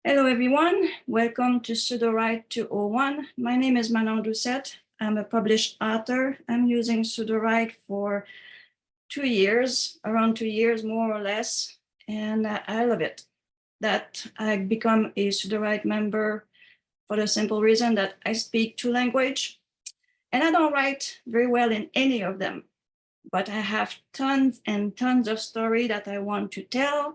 Hello, everyone. Welcome to Sudowrite 201. My name is Manon. I'm a published author. I'm using Sudowrite for 2 years, around 2 years, more or less, and I love it. That I become a Sudowrite member for the simple reason that I speak 2 languages, and I don't write very well in any of them, but I have tons and tons of story that I want to tell.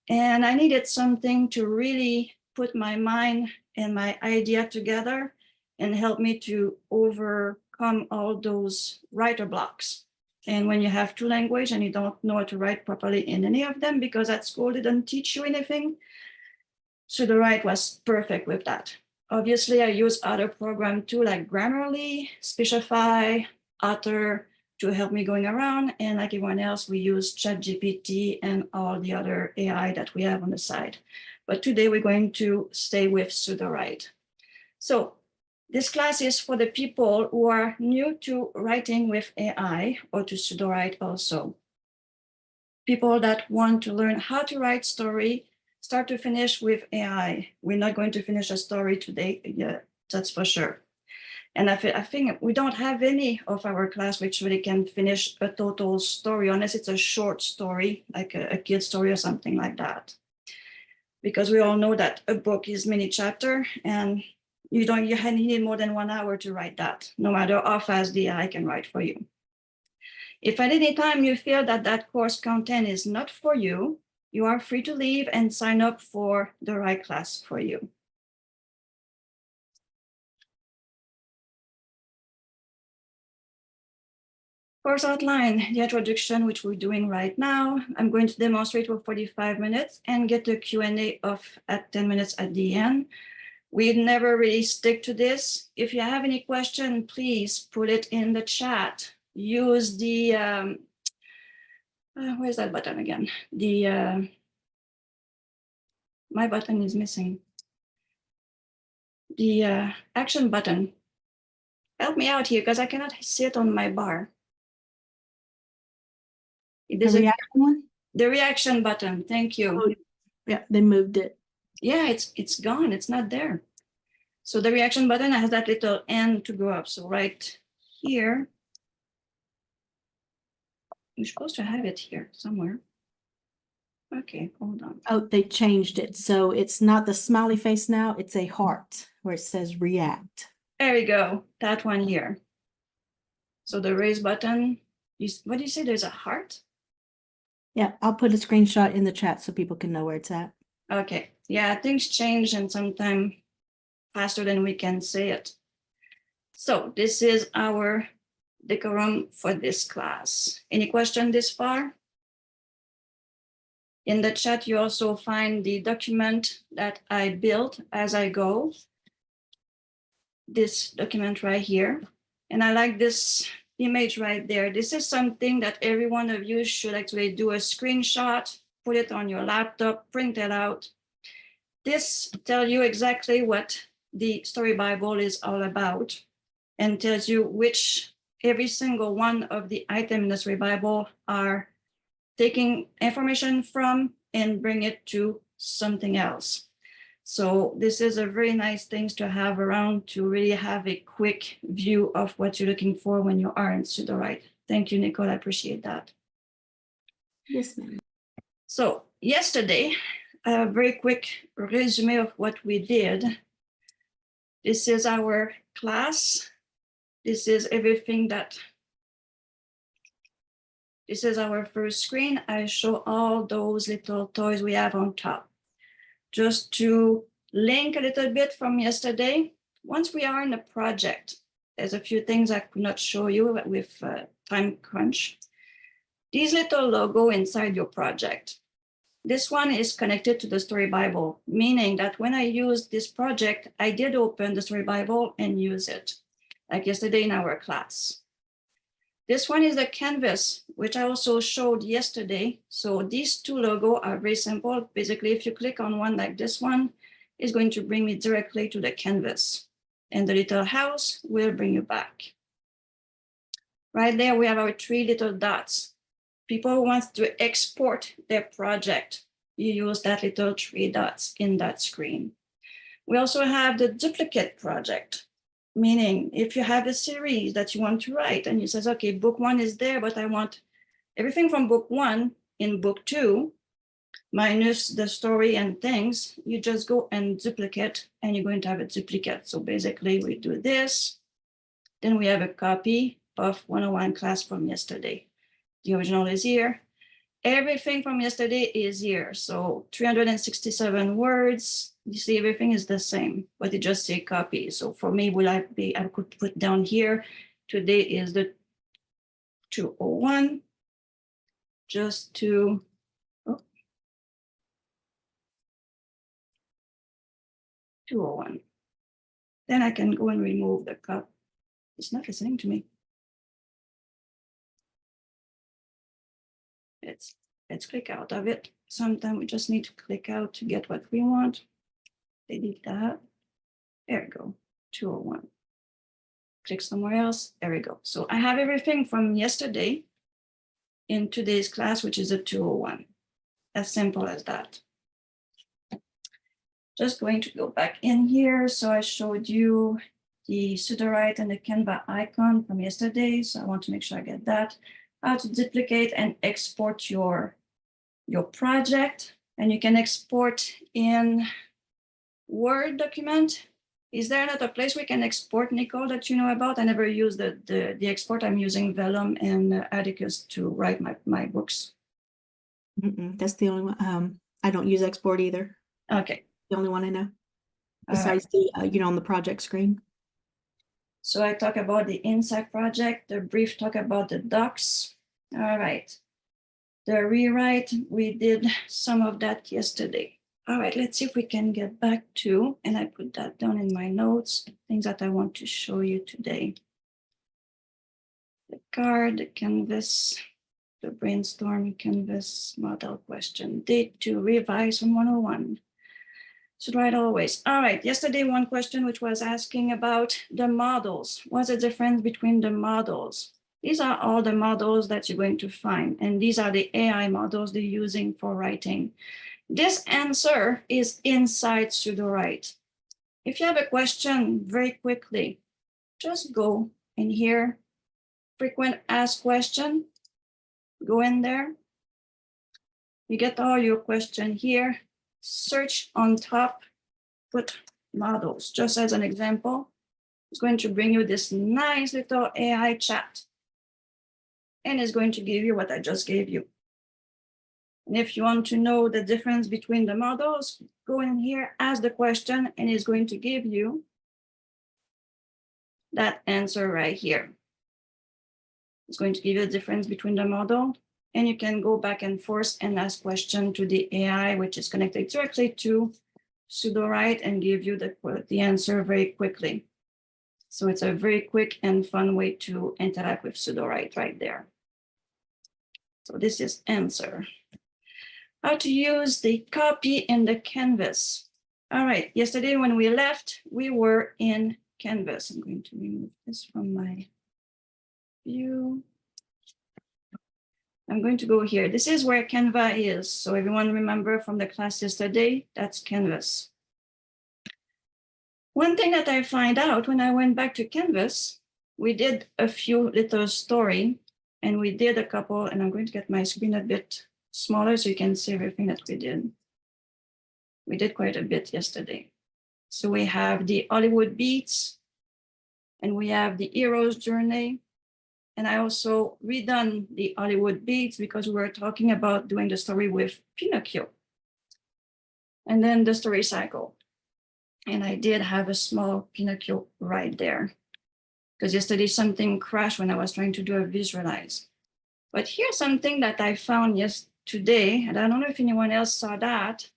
And I needed something to really put my mind and my idea together and help me to overcome all those writer blocks. And when you have 2 languages and you don't know how to write properly in any of them because at school they didn't teach you anything, Sudowrite was perfect with that. Obviously, I use other programs too, like Grammarly, Speechify, Otter, to help me going around. And like everyone else, we use ChatGPT and all the other AI that we have on the side. But today we're going to stay with Sudowrite. So this class is for the people who are new to writing with AI or to Sudowrite also. People that want to learn how to write story, start to finish with AI. We're not going to finish a story today, yeah, that's for sure. And I think we don't have any of our class which really can finish a total story unless it's a short story, like a kid story or something like that. Because we all know that a book is many chapter and you need more than 1 hour to write that, no matter how fast the AI can write for you. If at any time you feel that that course content is not for you, you are free to leave and sign up for the right class for you. Course outline, the introduction, which we're doing right now. I'm going to demonstrate for 45 minutes and get the Q&A off at 10 minutes at the end. We never really stick to this. If you have any question, please put it in the chat. Use the, where's that button again? The, my button is missing. The action button. Help me out here because I cannot see it on my bar. The reaction one? The reaction button, thank you. Oh, yeah, they moved it. Yeah, it's gone, it's not there. So the reaction button has that little N to go up. So right here, you're supposed to have it here somewhere. Okay, hold on. Oh, they changed it. So it's not the smiley face now, it's a heart where it says react. There we go, that one here. So the raise button, what do you say, there's a heart? Yeah, I'll put a screenshot in the chat so people can know where it's at. Okay, yeah, things change and sometimes faster than we can say it. So this is our decorum for this class. Any question this far? In the chat, you also find the document that I built as I go. This document right here. And I like this image right there. This is something that every one of you should actually do a screenshot, put it on your laptop, print it out. This tells you exactly what the Story Bible is all about and tells you which every single one of the items in the Story Bible are taking information from and bring it to something else. So this is a very nice thing to have around to really have a quick view of what you're looking for when you are in Sudowrite. Thank you, Nicole, I appreciate that. Yes, ma'am. So yesterday, a very quick resume of what we did. This is our class. This is everything that, this is our first screen. I show all those little toys we have on top. Just to link a little bit from yesterday, once we are in the project, there's a few things I could not show you with time crunch. These little logo inside your project. This one is connected to the Story Bible, meaning that when I use this project, I did open the Story Bible and use it, like yesterday in our class. This one is a canvas, which I also showed yesterday. So these 2 logos are very simple. Basically, if you click on one like this one, it's going to bring me directly to the canvas. And the little house will bring you back. Right there, we have our 3 little dots. People who want to export their project. you use that little 3 dots in that screen. We also have the duplicate project, meaning if you have a series that you want to write and you says, okay, book 1 is there, but I want everything from book 1 in book 2, minus the story and things, you just go and duplicate and you're going to have a duplicate. So basically we do this, then we have a copy of 101 class from yesterday. The original is here. Everything from yesterday is here. So 367 words. You see, everything is the same, but it just say copy. So for me, I could put down here, today is the 201, just to, oh, 201. Then I can go and remove the cup. It's not listening to me. Let's click out of it. Sometimes we just need to click out to get what we want. Delete that. There we go, 201. Click somewhere else, there we go. So I have everything from yesterday in today's class, which is a 201. As simple as that. Just going to go back in here. So I showed you the Sudowrite and the Canva icon from yesterday. So I want to make sure I get that. How to duplicate and export your project. And you can export in Word document. Is there another place we can export, Nicole, that you know about? I never use the export. I'm using Vellum and Atticus to write my books. That's the only one. I don't use export either. Okay. The only one I know. Besides the, on the project screen. So I talk about the Insight project, the brief talk about the docs. All right. The rewrite, we did some of that yesterday. All right, let's see if we can get back to, and I put that down in my notes, things that I want to show you today. The card, the canvas, the brainstorm canvas model question, date to revise from 101. Should write always. All right, yesterday one question which was asking about the models. What's the difference between the models? These are all the models that you're going to find, and these are the AI models they're using for writing. This answer is inside Sudowrite. If you have a question very quickly, just go in here, frequent ask question, go in there. You get all your question here, search on top, put models. Just as an example, it's going to bring you this nice little AI chat. And it's going to give you what I just gave you. And if you want to know the difference between the models, go in here, ask the question, and it's going to give you that answer right here. It's going to give you the difference between the model, and you can go back and forth and ask question to the AI, which is connected directly to Sudowrite, and give you the answer very quickly. So it's a very quick and fun way to interact with Sudowrite right there. So this is answer. How to use the copy in the canvas. All right, yesterday when we left, we were in Canvas. I'm going to remove this from my view. I'm going to go here. This is where Canva is. So everyone remember from the class yesterday, that's Canvas. One thing that I find out when I went back to Canvas, we did a few little story, and we did a couple, and I'm going to get my screen a bit smaller so you can see everything that we did. We did quite a bit yesterday. So we have the Hollywood beats, and we have the hero's journey. And I also redone the Hollywood beats because we were talking about doing the story with Pinocchio. And then the story cycle. And I did have a small Pinocchio right there, because yesterday something crashed when I was trying to do a visualize. But here's something that I found today, and I don't know if anyone else saw that.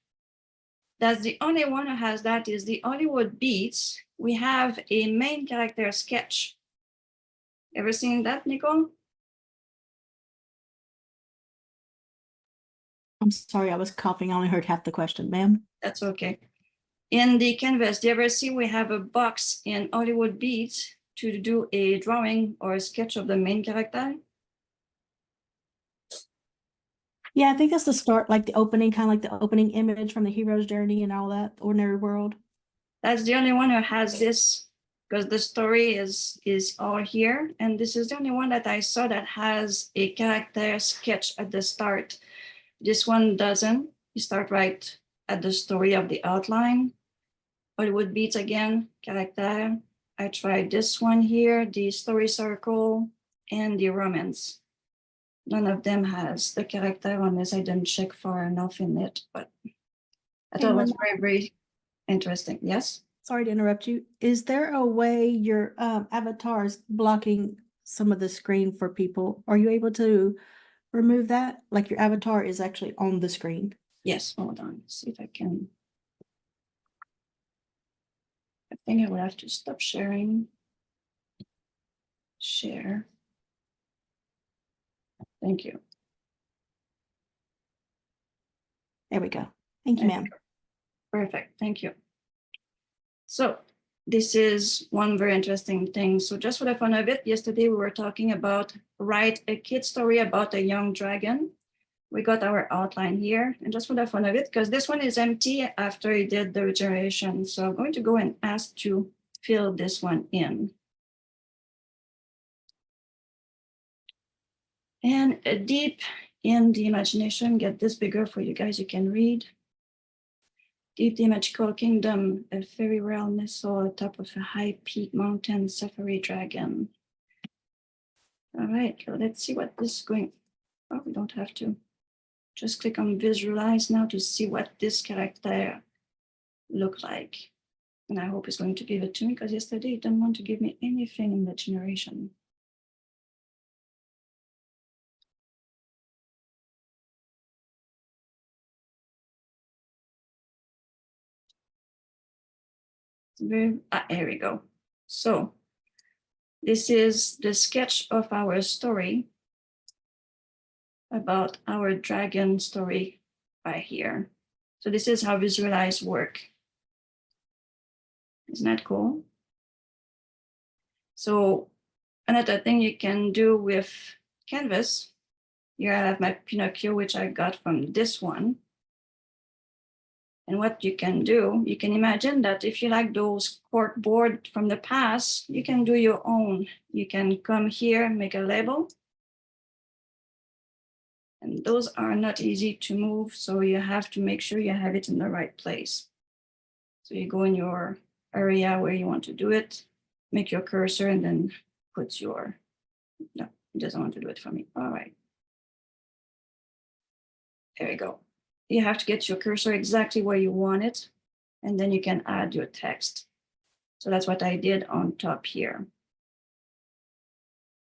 That's the only one who has that is the Hollywood beats. We have a main character sketch. Ever seen that, Nicole? I'm sorry, I was coughing. I only heard half the question, ma'am. That's okay. In the canvas, do you ever see we have a box in Hollywood beats to do a drawing or a sketch of the main character? Yeah, I think that's the start, like the opening, kind of like the opening image from the hero's journey and all that, ordinary world. That's the only one who has this, because the story is all here. And this is the only one that I saw that has a character sketch at the start. This one doesn't. You start right at the story of the outline. Hollywood Beats again, character. I tried this one here, the story circle, and the romance. None of them has the character unless I didn't check far enough in it, but I thought it was very, very interesting. Yes? Sorry to interrupt you. Is there a way your avatar is blocking some of the screen for people? Are you able to remove that? Like your avatar is actually on the screen? Yes, hold on, see if I can. I think I will have to stop sharing. Share. Thank you. There we go. Thank you, ma'am. Perfect, thank you. So this is one very interesting thing. So just for the fun of it, yesterday we were talking about write a kid story about a young dragon. We got our outline here, and just for the fun of it, because this one is empty after he did the regeneration. So I'm going to go and ask to fill this one in. And deep in the imagination, get this bigger for you guys, you can read. Deep the magical kingdom, a fairy realm nestled atop of a high peak mountain safari dragon. All right, so let's see what this is going. Oh, we don't have to. Just click on visualize now to see what this character look like. And I hope it's going to give it to me, because yesterday it didn't want to give me anything in the generation. Here we go. So this is the sketch of our story about our dragon story right here. So this is how visualize work. Isn't that cool? So another thing you can do with Canvas, here I have my Pinocchio, which I got from this one. And what you can do, you can imagine that if you like those cork board from the past, you can do your own. You can come here, make a label. And those are not easy to move, so you have to make sure you have it in the right place. So you go in your area where you want to do it, make your cursor, and then put your, no, it doesn't want to do it for me. All right. There you go. You have to get your cursor exactly where you want it, and then you can add your text. So that's what I did on top here.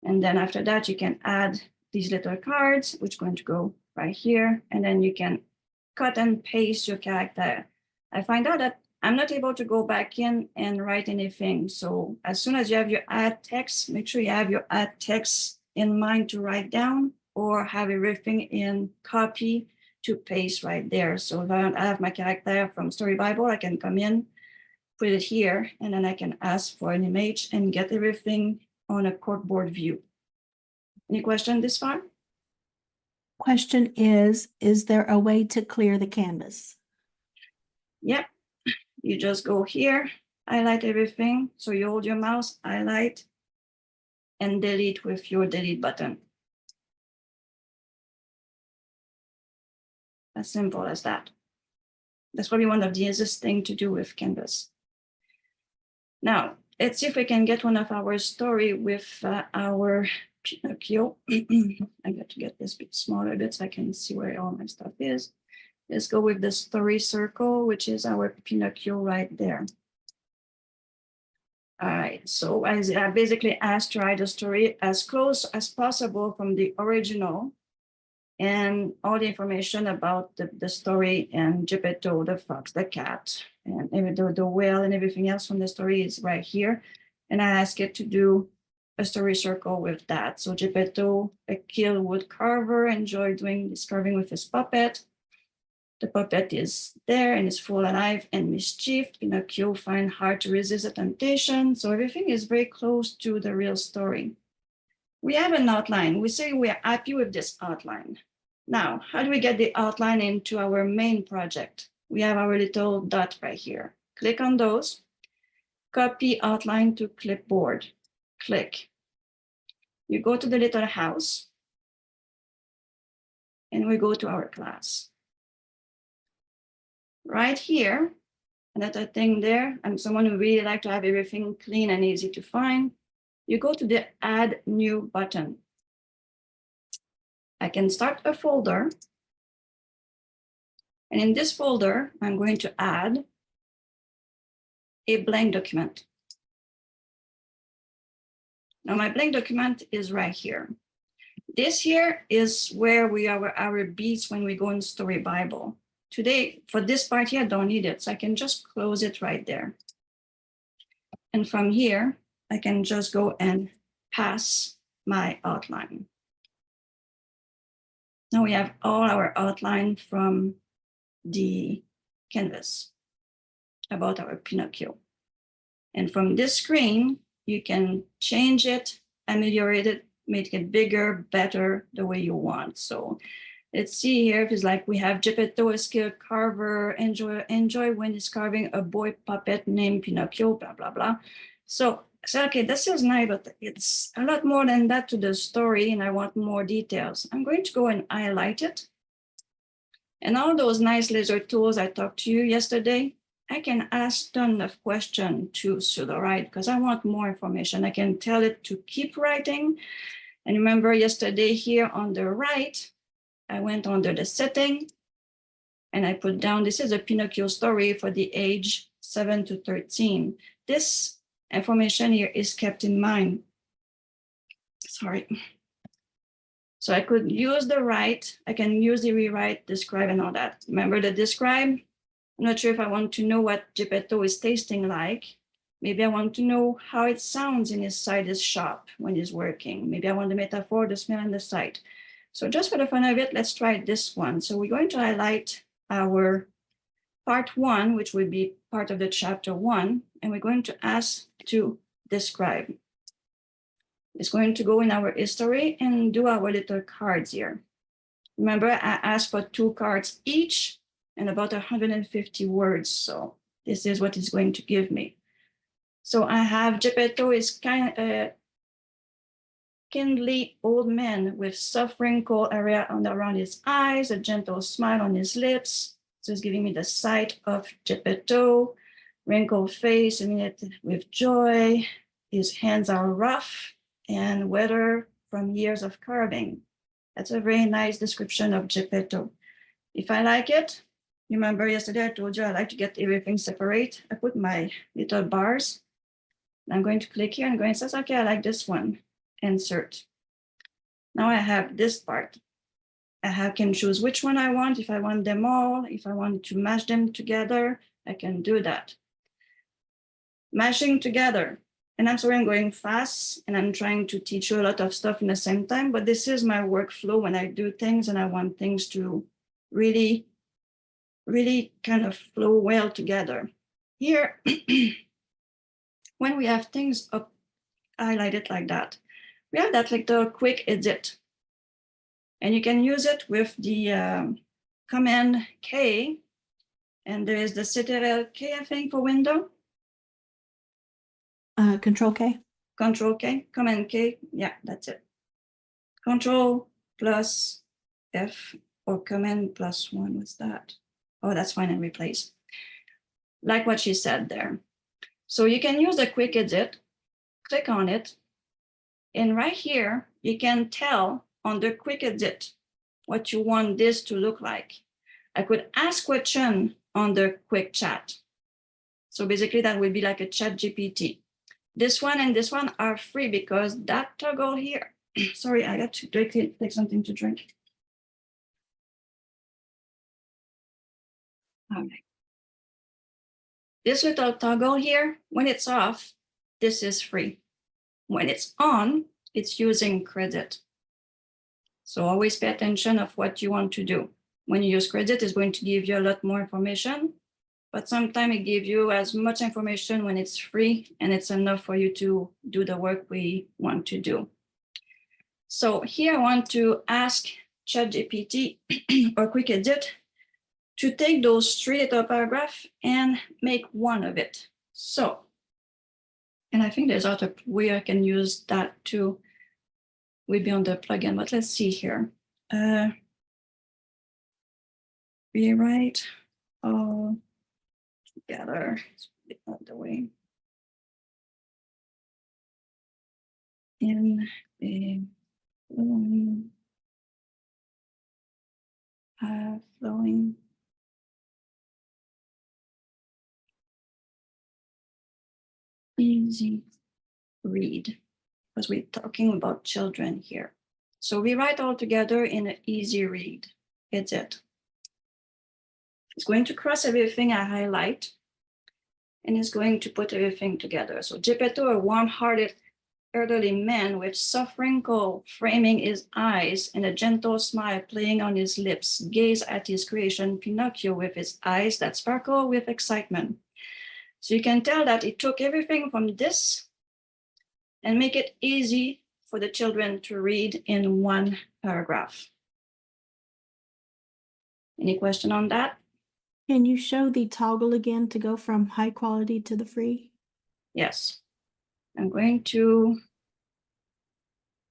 And then after that, you can add these little cards, which are going to go right here. And then you can cut and paste your character. I find out that I'm not able to go back in and write anything. So as soon as you have your add text, make sure you have your add text in mind to write down, or have everything in copy to paste right there. So if I have my character from Story Bible, I can come in, put it here, and then I can ask for an image and get everything on a corkboard view. Any question this far? Question is there a way to clear the canvas? Yep, you just go here, highlight everything. So you hold your mouse, highlight, and delete with your delete button. As simple as that. That's probably one of the easiest things to do with Canvas. Now, let's see if we can get one of our story with our Pinocchio. I got to get this bit smaller bit so I can see where all my stuff is. Let's go with the story circle, which is our Pinocchio right there. All right, so I basically asked to write a story as close as possible from the original, and all the information about the story and Geppetto, the fox, the cat, and the whale and everything else from the story is right here. And I ask it to do a story circle with that. So Geppetto, a skilled wood carver, enjoyed doing this carving with his puppet. The puppet is there and is full alive and mischief. Pinocchio finds hard to resist the temptation. So everything is very close to the real story. We have an outline. We say we are happy with this outline. Now, how do we get the outline into our main project? We have our little dot right here. Click on those, copy outline to clipboard, click. You go to the little house, and we go to our class. Right here, another thing there, I'm someone who really like to have everything clean and easy to find. You go to the Add New button. I can start a folder. And in this folder, I'm going to add a blank document. Now my blank document is right here. This here is where we are our beats when we go in Story Bible. Today, for this part here, I don't need it, so I can just close it right there. And from here, I can just go and pass my outline. Now we have all our outline from the canvas about our Pinocchio. And from this screen, you can change it, ameliorate it, make it bigger, better, the way you want. So let's see here, if it's like we have Geppetto, a skilled carver, enjoy when he's carving a boy puppet named Pinocchio, blah, blah, blah. So okay, this is nice, but it's a lot more than that to the story, and I want more details. I'm going to go and highlight it. And all those nice laser tools I talked to you yesterday, I can ask tons of questions to Sudowrite because I want more information. I can tell it to keep writing. And remember yesterday here on the right, I went under the setting and I put down, this is a Pinocchio story for the age 7 to 13. This information here is kept in mind. Sorry. So I could use the write, I can use the rewrite, describe, and all that. Remember the describe? I'm not sure if I want to know what Geppetto is tasting like. Maybe I want to know how it sounds inside his shop when he's working. Maybe I want the metaphor, the smell, and the sight. So just for the fun of it, let's try this one. So we're going to highlight our part 1, which will be part of the chapter 1, and we're going to ask to describe. It's going to go in our history and do our little cards here. Remember, I asked for 2 cards each and about 150 words. So this is what it's going to give me. So I have Geppetto is kindly old man with soft wrinkle area around his eyes, a gentle smile on his lips. So it's giving me the sight of Geppetto, wrinkled face, with joy. His hands are rough and weathered from years of carving. That's a very nice description of Geppetto. If I like it, remember yesterday I told you I like to get everything separate. I put my little bars. I'm going to click here and go and say, okay, I like this one. Insert. Now I have this part. I can choose which one I want. If I want them all, if I want to mash them together, I can do that. Mashing together. And I'm sorry I'm going fast and I'm trying to teach you a lot of stuff in the same time, but this is my workflow when I do things and I want things to really, really kind of flow well together. Here, when we have things up, highlighted like that, we have that little quick edit. And you can use it with the Command K, and there is the Ctrl K, I think, for window. Control K. Control K, Command K, yeah, that's it. Control plus F or Command plus 1, what's that? Oh, that's find and replace. Like what she said there. So you can use the quick edit, click on it, and right here, you can tell on the quick edit what you want this to look like. I could ask question on the quick chat. So basically that would be like a chat GPT. This one and this one are free because that toggle here, sorry, I got to take something to drink. All right. This little toggle here, when it's off, this is free. When it's on, it's using credit. So always pay attention of what you want to do. When you use credit, it's going to give you a lot more information, but sometimes it gives you as much information when it's free and it's enough for you to do the work we want to do. So here I want to ask ChatGPT or Quick Edit to take those 3 little paragraphs and make one of it. So, and I think there's other way I can use that too. We'll be on the plugin, but let's see here. Rewrite all together. Split out the way. In a flowing easy read, because we're talking about children here. So we write all together in an easy read. It's it. It's going to cross everything I highlight, and it's going to put everything together. So Geppetto, a warm-hearted elderly man with soft wrinkle framing his eyes and a gentle smile playing on his lips, gaze at his creation, Pinocchio, with his eyes that sparkle with excitement. So you can tell that it took everything from this and make it easy for the children to read in one paragraph. Any question on that? Can you show the toggle again to go from high quality to the free? Yes. I'm going to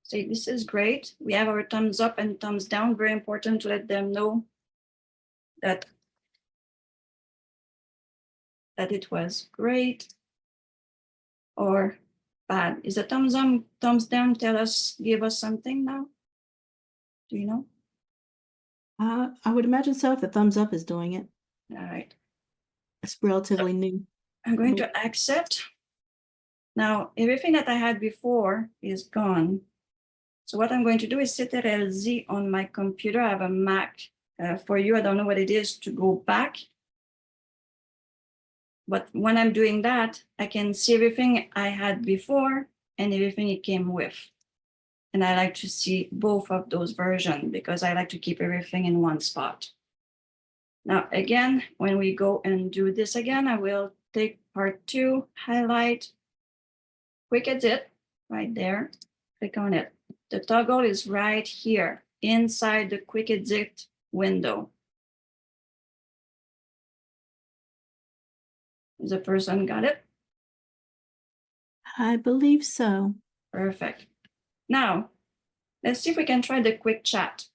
say this is great. We have our thumbs up and thumbs down. Very important to let them know that it was great or bad. Is the thumbs up, thumbs down give us something now? Do you know? I would imagine so if the thumbs up is doing it. All right. It's relatively new. I'm going to accept. Now, everything that I had before is gone. So what I'm going to do is Ctrl-Z on my computer. I have a Mac. For you, I don't know what it is to go back. But when I'm doing that, I can see everything I had before and everything it came with. And I like to see both of those versions because I like to keep everything in one spot. Now, again, when we go and do this again, I will take part 2, highlight, Quick Edit, right there, click on it. The toggle is right here inside the Quick Edit window. Is the person got it? I believe so. Perfect. Now, let's see if we can try the quick chat.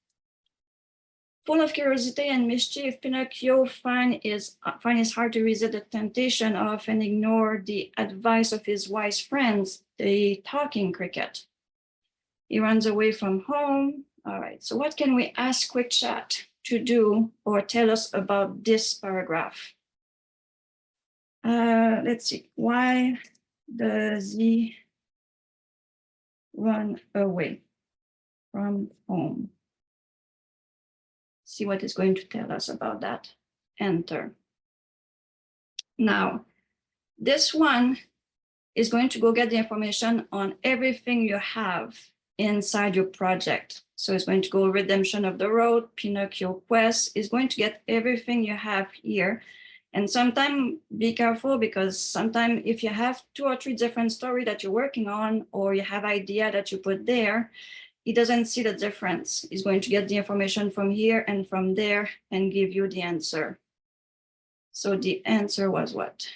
Full of curiosity and mischief, Pinocchio finds it hard to resist the temptation of and ignore the advice of his wise friends, the talking cricket. He runs away from home. All right, so what can we ask Quick Chat to do or tell us about this paragraph? Let's see, why does he run away from home? See what it's going to tell us about that. Enter. Now, this one is going to go get the information on everything you have inside your project. So it's going to go Redemption of the Road, Pinocchio Quest. It's going to get everything you have here. And sometimes be careful because sometimes if you have 2 or 3 different stories that you're working on or you have idea that you put there, he doesn't see the difference. He's going to get the information from here and from there and give you the answer. So the answer was what?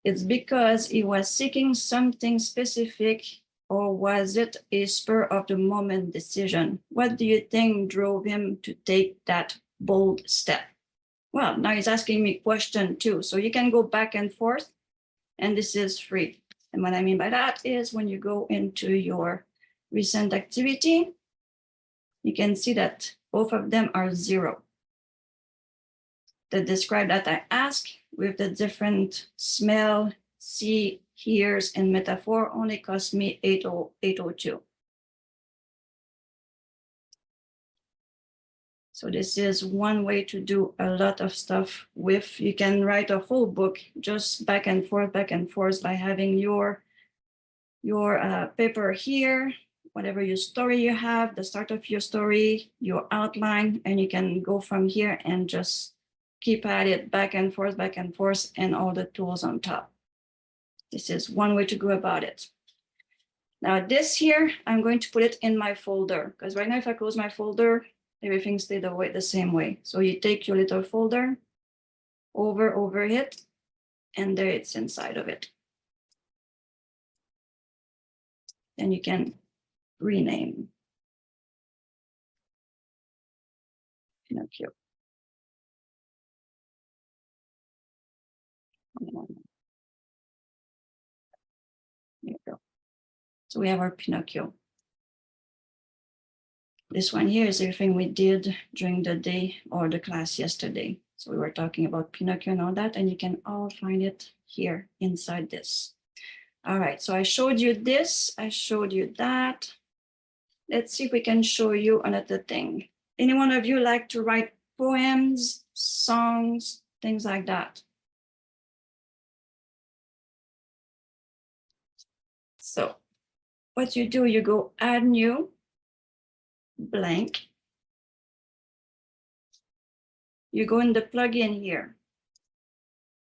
It's because he was seeking something specific, or was it a spur of the moment decision? What do you think drove him to take that bold step? Well, now he's asking me question 2. So you can go back and forth, and this is free. And what I mean by that is when you go into your recent activity, you can see that both of them are 0. The describe that I ask with the different smell, see, hears, and metaphor only cost me 802. So this is one way to do a lot of stuff with. You can write a whole book just back and forth by having your paper here, whatever your story you have, the start of your story, your outline, and you can go from here and just keep at it back and forth, and all the tools on top. This is one way to go about it. Now this here, I'm going to put it in my folder because right now if I close my folder, everything stayed the same way. So you take your little folder, over it, and there it's inside of it. Then you can rename Pinocchio. There you go. So we have our Pinocchio. This one here is everything we did during the day or the class yesterday. So we were talking about Pinocchio and all that, and you can all find it here inside this. All right, so I showed you this, I showed you that. Let's see if we can show you another thing. Any one of you like to write poems, songs, things like that? So what you do, you go add new, blank. You go in the plugin here.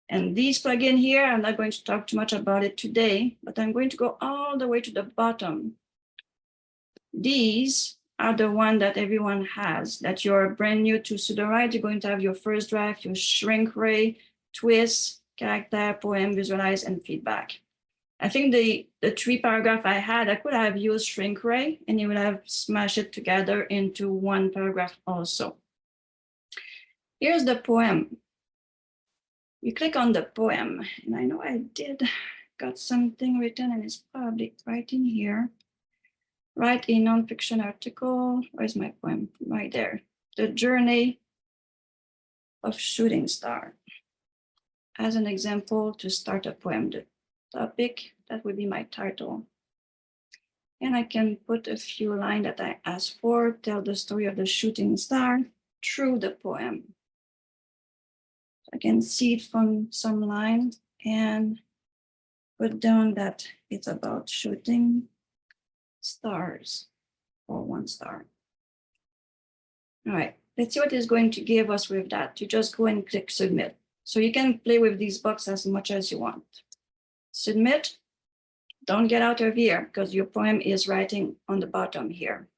And these plugin here, I'm not going to talk too much about it today, but I'm going to go all the way to the bottom. These are the one that everyone has, that you're brand new to Sudowrite. You're going to have your first draft, your shrink ray, twist, character, poem, visualize, and feedback. I think the 3 paragraph I had, I could have used shrink ray and you would have smashed it together into 1 paragraph also. Here's the poem. You click on the poem, and I know I got something written and it's probably right in here. Write a nonfiction article. Where's my poem? Right there. The Journey of Shooting Star. As an example to start a poem, the topic, that would be my title. And I can put a few lines that I asked for, tell the story of the shooting star through the poem. I can see it from some line and put down that it's about shooting stars or 1 star. All right, let's see what it's going to give us with that. You just go and click submit. So you can play with these boxes as much as you want. Submit, don't get out of here because your poem is writing on the bottom here.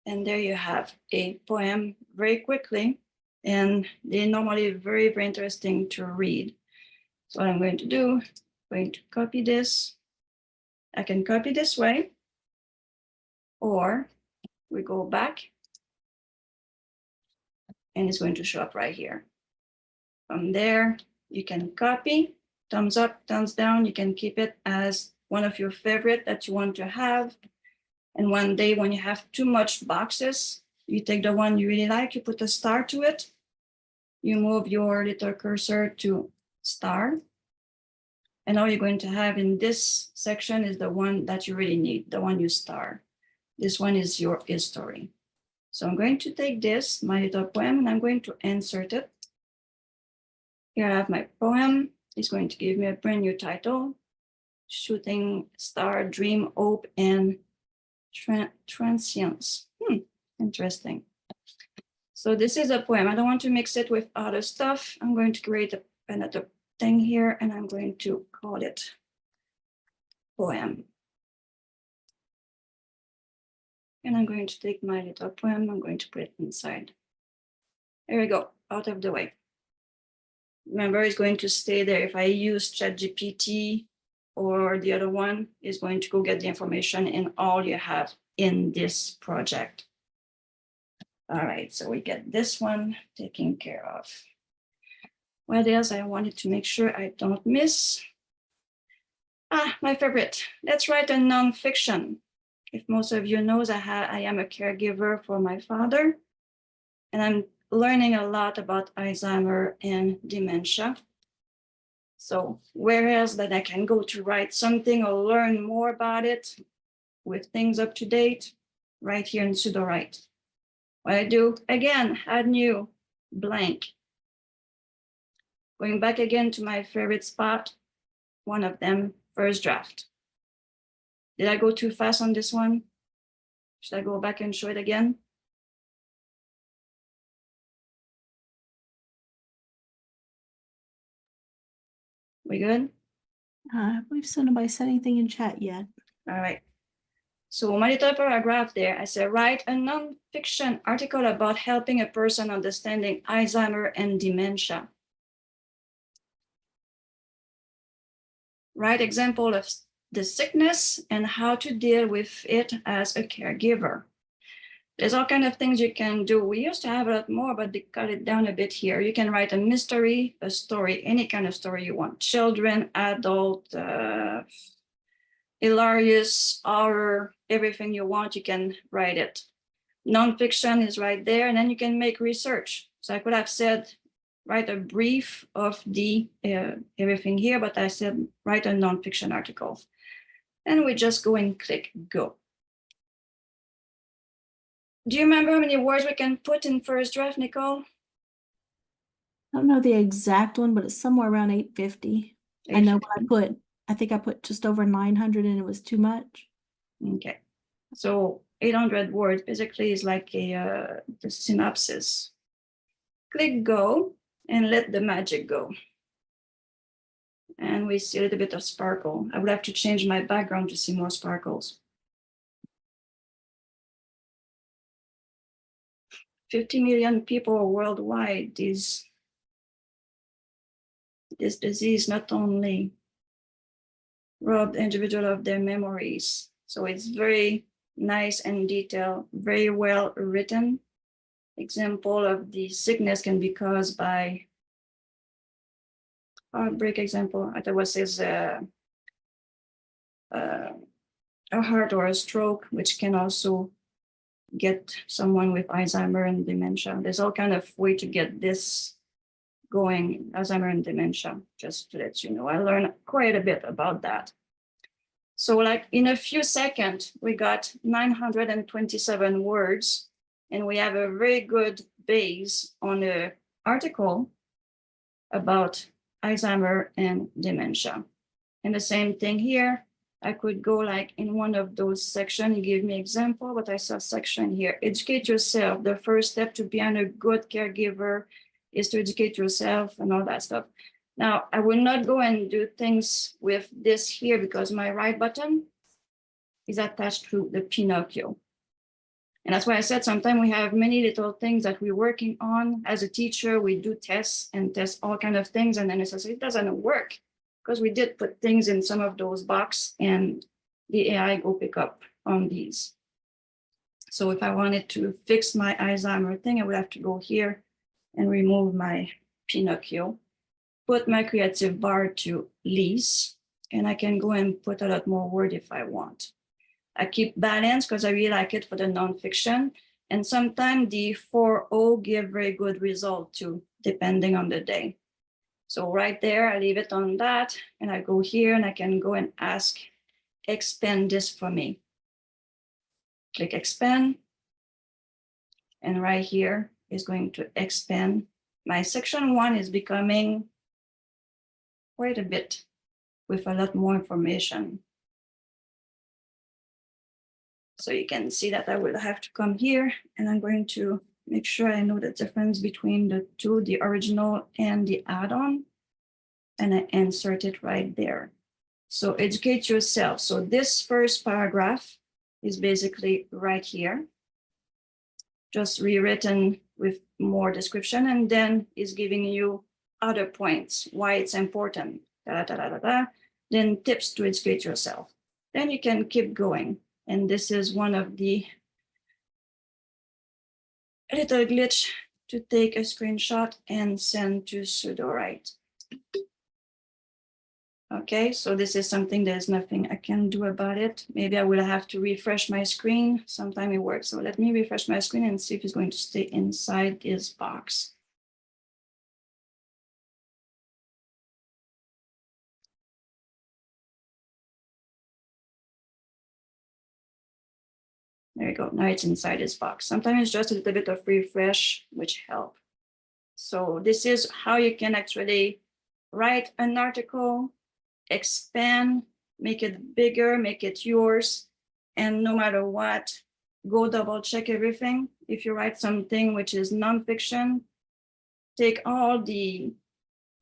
And there you have a poem very quickly, and they're normally very, very interesting to read. So what I'm going to do, I'm going to copy this. I can copy this way, or we go back and it's going to show up right here. From there, you can copy, thumbs up, thumbs down. You can keep it as one of your favorite that you want to have. And one day when you have too much boxes, you take the one you really like, you put a star to it. You move your little cursor to star. And all you're going to have in this section is the one that you really need, the one you star. This one is your history. So I'm going to take this, my little poem, and I'm going to insert it. Here I have my poem. It's going to give me a brand new title, Shooting Star, Dream, Hope, and Transience. Interesting. So this is a poem. I don't want to mix it with other stuff. I'm going to create another thing here, and I'm going to call it poem. And I'm going to take my little poem. I'm going to put it inside. There we go, out of the way. Remember, it's going to stay there. If I use ChatGPT or the other one, is going to go get the information in all you have in this project. All right, so we get this one taken care of. What else I wanted to make sure I don't miss? My favorite. Let's write a nonfiction. If most of you knows, I am a caregiver for my father, and I'm learning a lot about Alzheimer and dementia. So where else that I can go to write something or learn more about it with things up to date? Right here in Sudowrite. What I do, again, add new, blank. Going back again to my favorite spot, one of them, first draft. Did I go too fast on this one? Should I go back and show it again? We good? I believe so. Nobody said anything in chat yet. All right. So my little paragraph there, I said, write a non-fiction article about helping a person understanding Alzheimer and dementia. Write example of the sickness and how to deal with it as a caregiver. There's all kinds of things you can do. We used to have a lot more, but they cut it down a bit here. You can write a mystery, a story, any kind of story you want. Children, adult, hilarious, horror, everything you want, you can write it. Nonfiction is right there, and then you can make research. So I could have said, write a brief of the everything here, but I said, write a nonfiction article. And we just go and click go. Do you remember how many words we can put in first draft, Nicole? I don't know the exact one, but it's somewhere around 850. I know I think I put just over 900 and it was too much. Okay. So 800 words basically is like the synopsis. Click go and let the magic go. And we see a little bit of sparkle. I would have to change my background to see more sparkles. 50 million people worldwide. This disease not only robbed individuals of their memories. So it's very nice and detailed, very well written. Example of the sickness can be caused by heartbreak. Example, I thought was says a heart or a stroke, which can also get someone with Alzheimer and dementia. There's all kind of way to get this going, Alzheimer and dementia, just to let you know. I learned quite a bit about that. So like in a few seconds, we got 927 words, and we have a very good base on the article about Alzheimer and dementia. And the same thing here, I could go like in one of those sections, you give me example, but I saw a section here, educate yourself. The first step to being a good caregiver is to educate yourself and all that stuff. Now, I will not go and do things with this here because my right button is attached to the Pinocchio. And that's why I said sometimes we have many little things that we're working on. As a teacher, we do tests and test all kinds of things. And then it doesn't work because we did put things in some of those boxes and the AI go pick up on these. So if I wanted to fix my Alzheimer thing, I would have to go here and remove my Pinocchio, put my creative bar to lease, and I can go and put a lot more word if I want. I keep balance because I really like it for the nonfiction. And sometimes the 4.0 give very good result too, depending on the day. So right there, I leave it on that, and I go here and I can go and ask, expand this for me. Click expand. And right here is going to expand. My section 1 is becoming quite a bit with a lot more information. So you can see that I will have to come here, and I'm going to make sure I know the difference between the two, the original and the add-on, and I insert it right there. So educate yourself. So this first paragraph is basically right here, just rewritten with more description, and then is giving you other points, why it's important, then tips to educate yourself. Then you can keep going. And this is one of the little glitch to take a screenshot and send to Sudowrite. Okay, so this is something, there's nothing I can do about it. Maybe I will have to refresh my screen. Sometime it works. So let me refresh my screen and see if it's going to stay inside this box. There you go. Now it's inside this box. Sometimes it's just a little bit of refresh, which help. So this is how you can actually write an article, expand, make it bigger, make it yours. And no matter what, go double check everything. If you write something which is nonfiction, take all the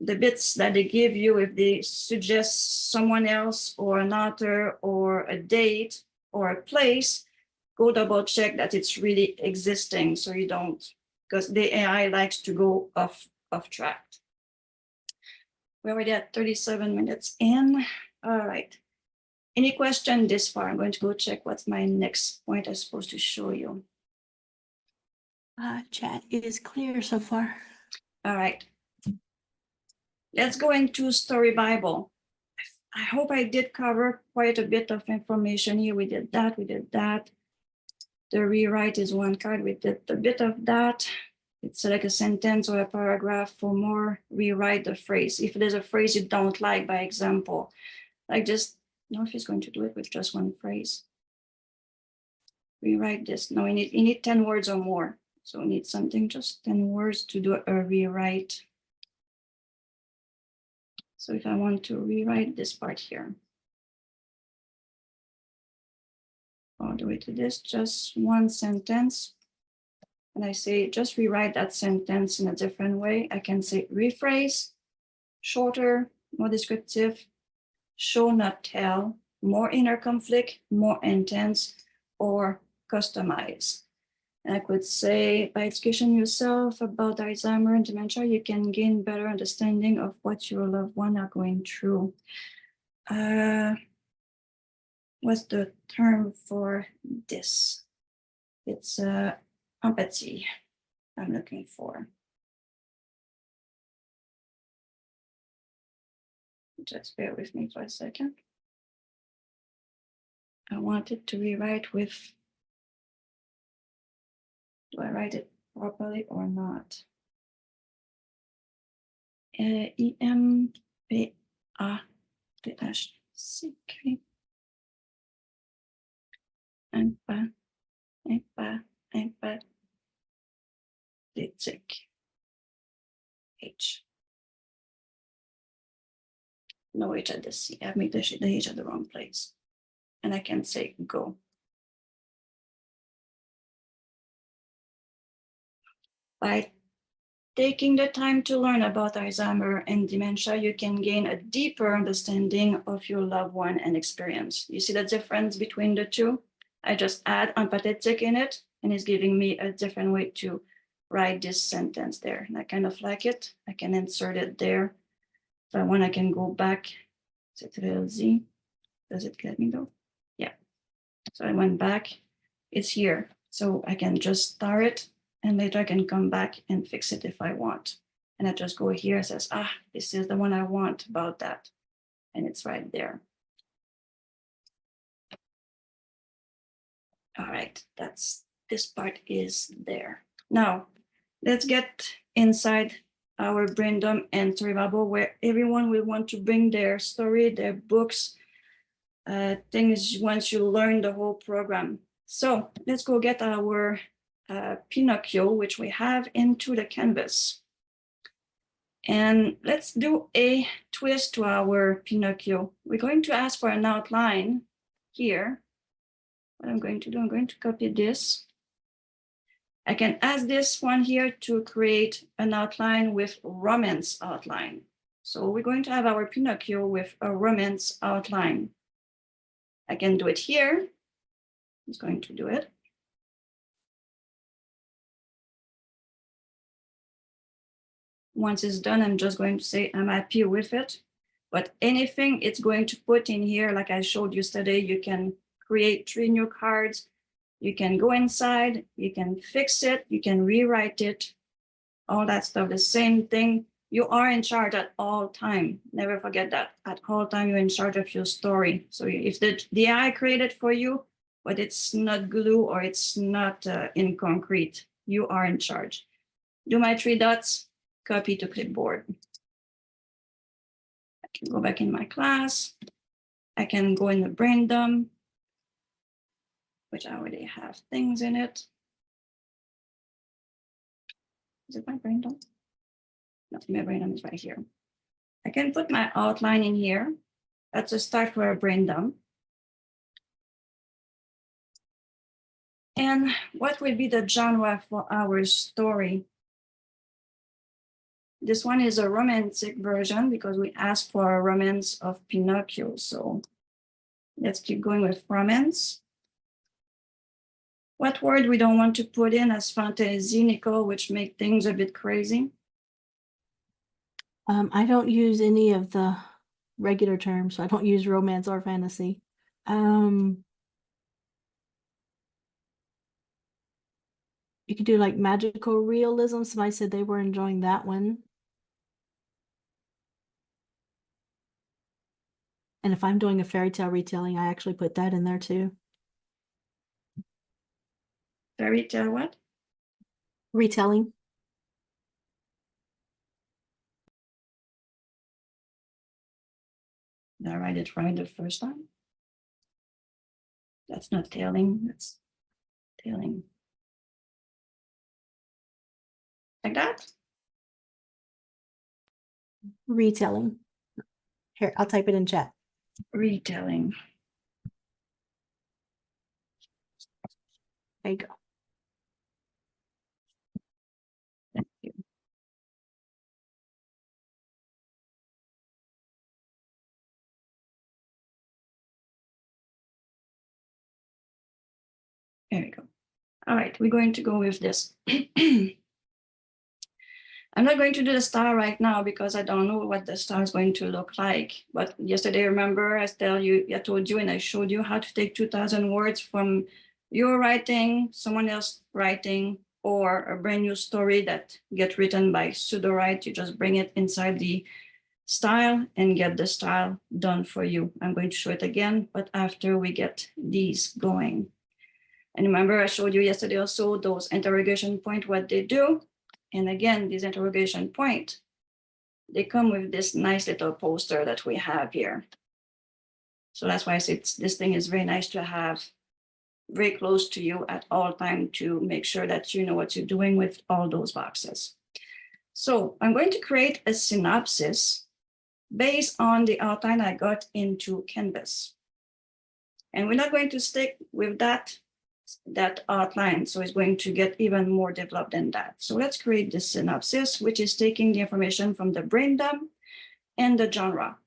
the bits that they give you, if they suggest someone else or an author or a date or a place, go double check that it's really existing so you don't, because the AI likes to go off track. We're already at 37 minutes in. All right. Any question this far? I'm going to go check what's my next point I'm supposed to show you. Chat is clear so far. All right. Let's go into Story Bible. I hope I did cover quite a bit of information here. We did that, we did that. The rewrite is one card. We did a bit of that. It's like a sentence or a paragraph. For more, rewrite the phrase. If there's a phrase you don't like, by example, like just, no, if he's going to do it with just one phrase. Rewrite this. No, you need 10 words or more. So we need something, just 10 words to do a rewrite. So if I want to rewrite this part here, all the way to this, just one sentence. And I say, just rewrite that sentence in a different way. I can say rephrase, shorter, more descriptive, show, not tell, more inner conflict, more intense, or customize. And I could say, by educating yourself about Alzheimer's and dementia, you can gain better understanding of what your loved one are going through. What's the term for this? It's empathy I'm looking for. Just bear with me for a second. I wanted to rewrite with, do I write it properly or not? E-M-P-A-T-H-C-K. Empathic. H. No H at the C. I've made the H at the wrong place. And I can say go. By taking the time to learn about Alzheimer's and dementia, you can gain a deeper understanding of your loved one and experience. You see the difference between the two? I just add empathetic in it, and it's giving me a different way to write this sentence there. And I kind of like it. I can insert it there. If I want, I can go back. Ctrl-Z. Does it get me though? Yeah. So I went back. It's here. So I can just star it, and later I can come back and fix it if I want. And I just go here and says, this is the one I want about that. And it's right there. All right, this part is there. Now, let's get inside our Braindom and Story Bible, where everyone will want to bring their story, their books, things once you learn the whole program. So let's go get our Pinocchio, which we have into the canvas. And let's do a twist to our Pinocchio. We're going to ask for an outline here. What I'm going to do, I'm going to copy this. I can ask this one here to create an outline with romance outline. So we're going to have our Pinocchio with a romance outline. I can do it here. I'm going to do it. Once it's done, I'm just going to say I'm happy with it. But anything it's going to put in here, like I showed you yesterday, you can create 3 new cards. You can go inside, you can fix it, you can rewrite it, all that stuff, the same thing. You are in charge at all time. Never forget that. At all time, you're in charge of your story. So if the AI created for you, but it's not glue or it's not in concrete, you are in charge. Do my 3 dots, copy to clipboard. I can go back in my class. I can go in the Braindom, which I already have things in it. Is it my Braindom? No, my Braindom is right here. I can put my outline in here. That's a start for a Braindom. And what will be the genre for our story? This one is a romantic version because we asked for a romance of Pinocchio. So let's keep going with romance. What word we don't want to put in as fantasy, Nicole, which make things a bit crazy? I don't use any of the regular terms, so I don't use romance or fantasy. You could do like magical realism. Somebody said they were enjoying that one. And if I'm doing a fairy tale retelling, I actually put that in there too. Fairy tale what? Retelling. Did I write it right the first time? That's not telling, that's telling. Like that? Retelling. Here, I'll type it in chat. Retelling. There you go. Thank you. There we go. All right, we're going to go with this. I'm not going to do the star right now because I don't know what the star is going to look like. But yesterday, remember, I told you and I showed you how to take 2,000 words from your writing, someone else writing, or a brand new story that gets written by Sudowrite. You just bring it inside the style and get the style done for you. I'm going to show it again, but after we get these going. And remember, I showed you yesterday also those interrogation points, what they do. And again, these interrogation points, they come with this nice little poster that we have here. So that's why I say this thing is very nice to have very close to you at all time to make sure that you know what you're doing with all those boxes. So I'm going to create a synopsis based on the outline I got into Canvas. And we're not going to stick with that outline. So it's going to get even more developed than that. So let's create this synopsis, which is taking the information from the brain dump and the genre.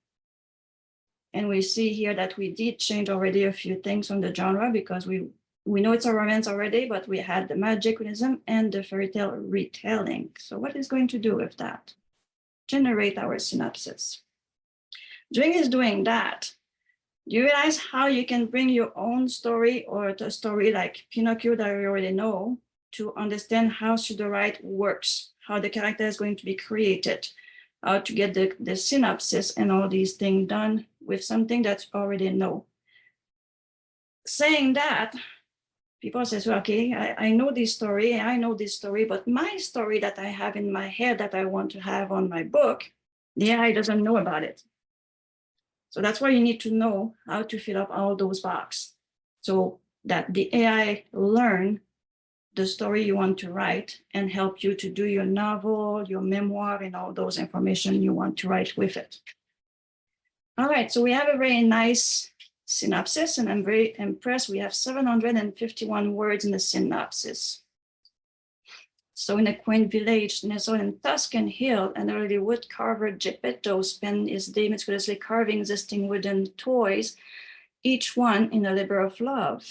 And we see here that we did change already a few things on the genre because we know it's a romance already, but we had the magic realism and the fairy tale retelling. So what is going to do with that? Generate our synopsis. Doing that, do you realize how you can bring your own story or a story like Pinocchio that you already know to understand how Sudowrite works, how the character is going to be created, how to get the synopsis and all these things done with something that you already know. Saying that, people say, well, okay, I know this story, but my story that I have in my head that I want to have on my book, the AI doesn't know about it. So that's why you need to know how to fill up all those boxes so that the AI learn the story you want to write and help you to do your novel, your memoir, and all those information you want to write with it. All right, so we have a very nice synopsis, and I'm very impressed. We have 751 words in the synopsis. So in a quaint village nestled in Tuscan hill, an early wood carver Geppetto spent his day meticulously carving existing wooden toys, each one in a labor of love.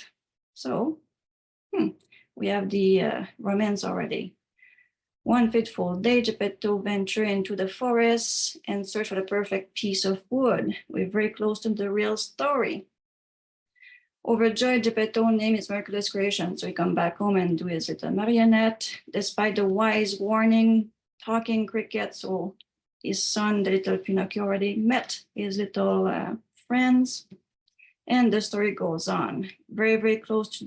So we have the romance already. One fateful day, Geppetto ventured into the forest and searched for the perfect piece of wood. We're very close to the real story. Overjoyed, Geppetto named his miraculous creation. So he come back home and do his little marionette. Despite the wise warning, talking cricket, so his son, the little Pinocchio, already met his little friends. And the story goes on. Very, very close to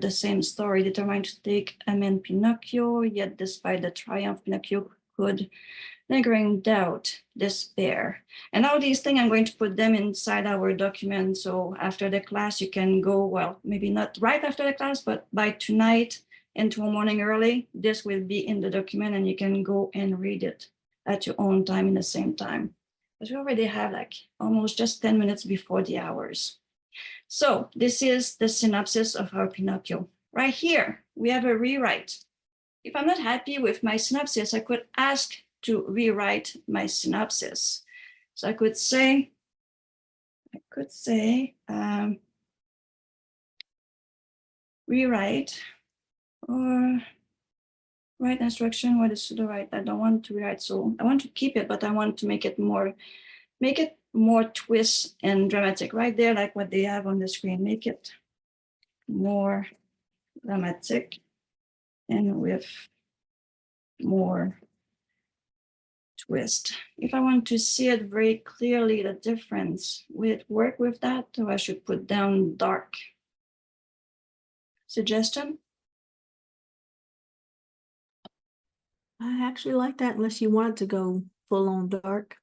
the same story, determined to take and Pinocchio, yet despite the triumph, Pinocchio could lingering doubt, despair. And all these things, I'm going to put them inside our document. So after the class, you can go, well, maybe not right after the class, but by tonight and tomorrow morning early, this will be in the document and you can go and read it at your own time in the same time. Because we already have like almost just 10 minutes before the hours. So this is the synopsis of our Pinocchio. Right here, we have a rewrite. If I'm not happy with my synopsis, I could ask to rewrite my synopsis. So I could say, rewrite or write instruction. What is Sudowrite? I don't want to rewrite, so I want to keep it, but I want to make it more twist and dramatic right there, like what they have on the screen. Make it more dramatic and with more twist. If I want to see it very clearly, the difference, will it work with that? Or I should put down dark? Suggestion? I actually like that unless you want to go full on dark.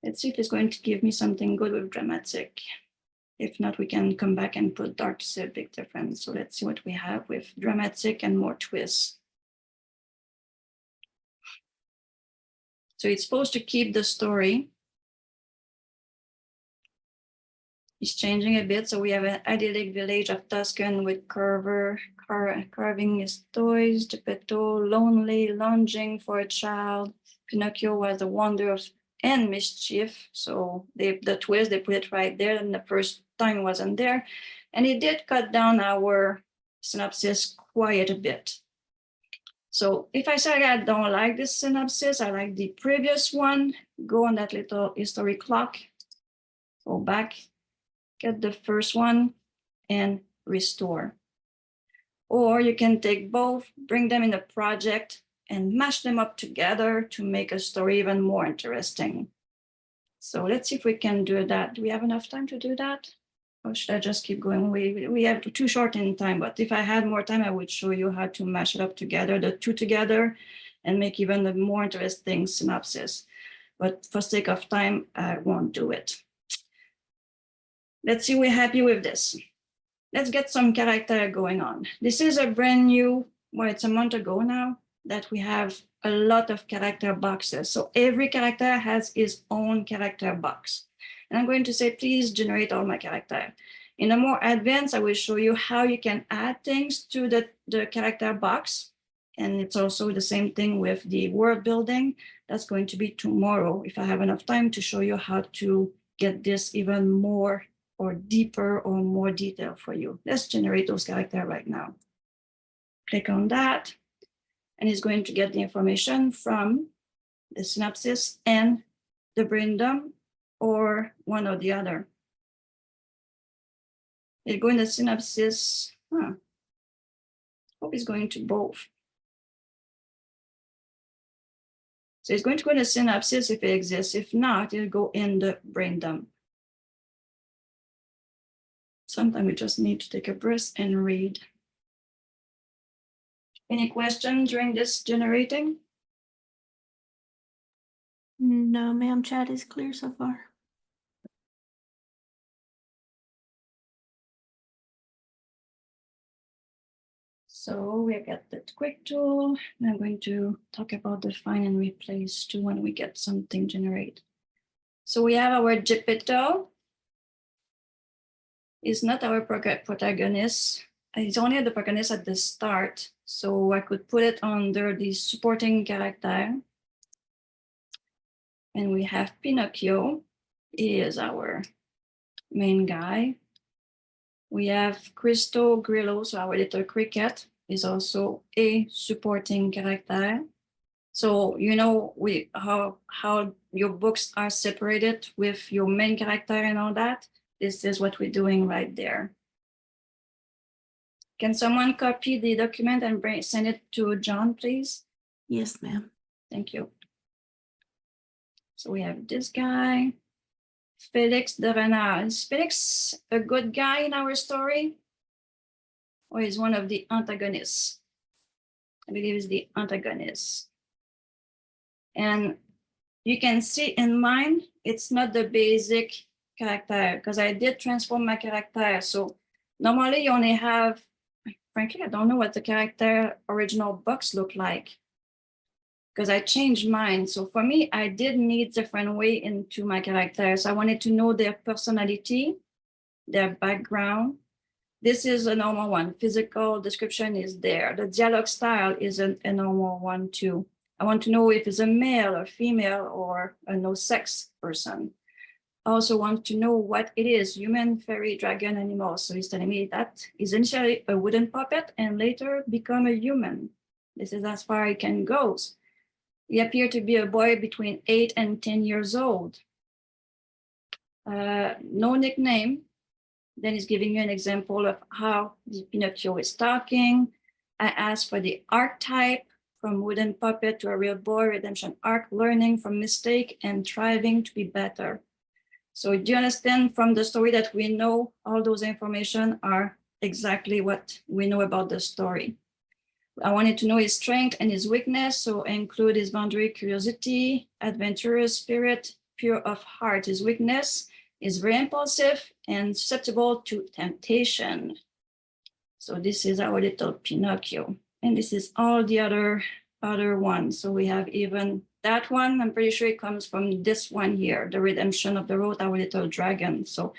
Let's see if it's going to give me something good with dramatic. If not, we can come back and put dark to see a big difference. So let's see what we have with dramatic and more twists. So it's supposed to keep the story. It's changing a bit. So we have an idyllic village of Tuscan with carving his toys, Geppetto, lonely, longing for a child. Pinocchio was the wonder of and mischief. So the twist, they put it right there, and the first time it wasn't there. And it did cut down our synopsis quite a bit. So if I say I don't like this synopsis, I like the previous one, go on that little history clock, go back, get the first one and restore. Or you can take both, bring them in a project and mash them up together to make a story even more interesting. So let's see if we can do that. Do we have enough time to do that? Or should I just keep going? We have too short in time, but if I had more time, I would show you how to mash it up together, the two together, and make even a more interesting synopsis. But for sake of time, I won't do it. Let's see we're happy with this. Let's get some character going on. This is a brand new, well, it's a month ago now that we have a lot of character boxes. So every character has his own character box. And I'm going to say, please generate all my character. In a more advanced, I will show you how you can add things to the character box. And it's also the same thing with the world building. That's going to be tomorrow, if I have enough time to show you how to get this even more or deeper or more detail for you. Let's generate those characters right now. Click on that, and it's going to get the information from the synopsis and the brain dump, or one or the other. It go in the synopsis. Hope it's going to both. So it's going to go in the synopsis if it exists. If not, it'll go in the brain dump. Sometimes we just need to take a breath and read. Any questions during this generating? No, ma'am, chat is clear so far. So we got the quick tool. And I'm going to talk about the find and replace too when we get something generated. So we have our Geppetto. Is not our protagonist. He's only the protagonist at the start. So I could put it under the supporting character. And we have Pinocchio. He is our main guy. We have Cristo Grillo, so our little cricket is also a supporting character. So you know how your books are separated with your main character and all that. This is what we're doing right there. Can someone copy the document and send it to John, please? Yes, ma'am. Thank you. So we have this guy, Felix de Renard. Is Felix a good guy in our story? Or is one of the antagonists? I believe he's the antagonist. And you can see in mine, it's not the basic character because I did transform my character. So normally you only have, frankly, I don't know what the character original box look like because I changed mine. So for me, I did need different way into my characters. I wanted to know their personality, their background. This is a normal one. Physical description is there. The dialogue style is a normal one too. I want to know if it's a male or female or a no sex person. I also want to know what it is, human, fairy, dragon, animal. So he's telling me that is initially a wooden puppet and later become a human. This is as far I can go. He appeared to be a boy between 8 and 10 years old. No nickname. Then he's giving you an example of how the Pinocchio is talking. I asked for the archetype, from wooden puppet to a real boy, redemption arc, learning from mistake and striving to be better. So do you understand from the story that we know all those information are exactly what we know about the story? I wanted to know his strength and his weakness, so include his boundary, curiosity, adventurous spirit, pure of heart. His weakness is very impulsive and susceptible to temptation. So this is our little Pinocchio. And this is all the other ones. So we have even that one. I'm pretty sure it comes from this one here, the redemption of the road, our little dragon. So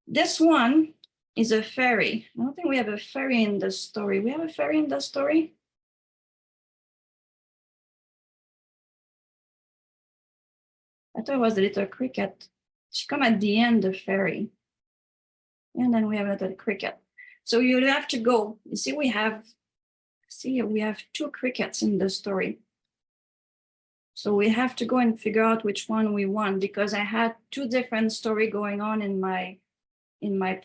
this one is a fairy. I don't think we have a fairy in the story. We have a fairy in the story? I thought it was the little cricket. She come at the end, the fairy. And then we have a little cricket. So you'll have to go. You see, we have 2 crickets in the story. So we have to go and figure out which one we want, because I had 2 different stories going on in my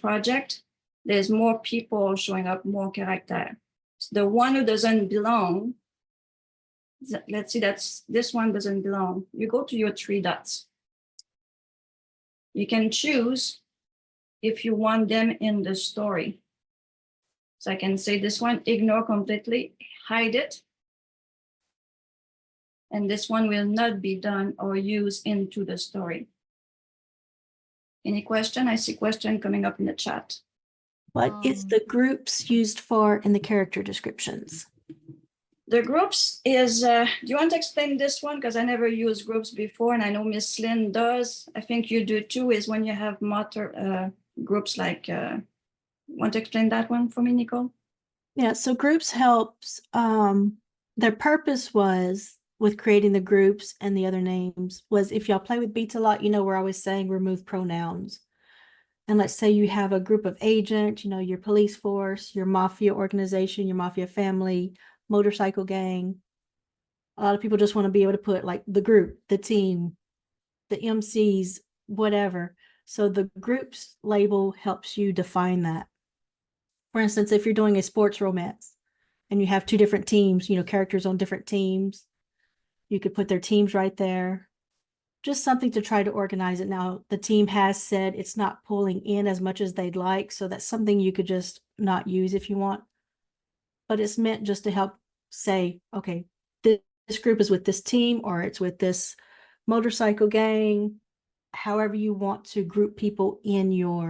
project. There's more people showing up, more character. So the one who doesn't belong, let's see, this one doesn't belong. You go to your 3 dots. You can choose if you want them in the story. So I can say this one, ignore completely, hide it. And this one will not be done or used into the story. Any question? I see question coming up in the chat. What is the groups used for in the character descriptions? The groups is, do you want to explain this one? Because I never used groups before, and I know Miss Lynn does. I think you do too, is when you have motor groups like, want to explain that one for me, Nicole? Yeah, so groups helps, their purpose was with creating the groups and the other names was, if y'all play with beats a lot, you know, we're always saying remove pronouns. And let's say you have a group of agents, you know, your police force, your mafia organization, your mafia family, motorcycle gang. A lot of people just want to be able to put like the group, the team, the MCs, whatever. So the groups label helps you define that. For instance, if you're doing a sports romance and you have 2 different teams, you know, characters on different teams, you could put their teams right there. Just something to try to organize it. Now, the team has said it's not pulling in as much as they'd like, so that's something you could just not use if you want. But it's meant just to help say, okay, this group is with this team, or it's with this motorcycle gang, however you want to group people in your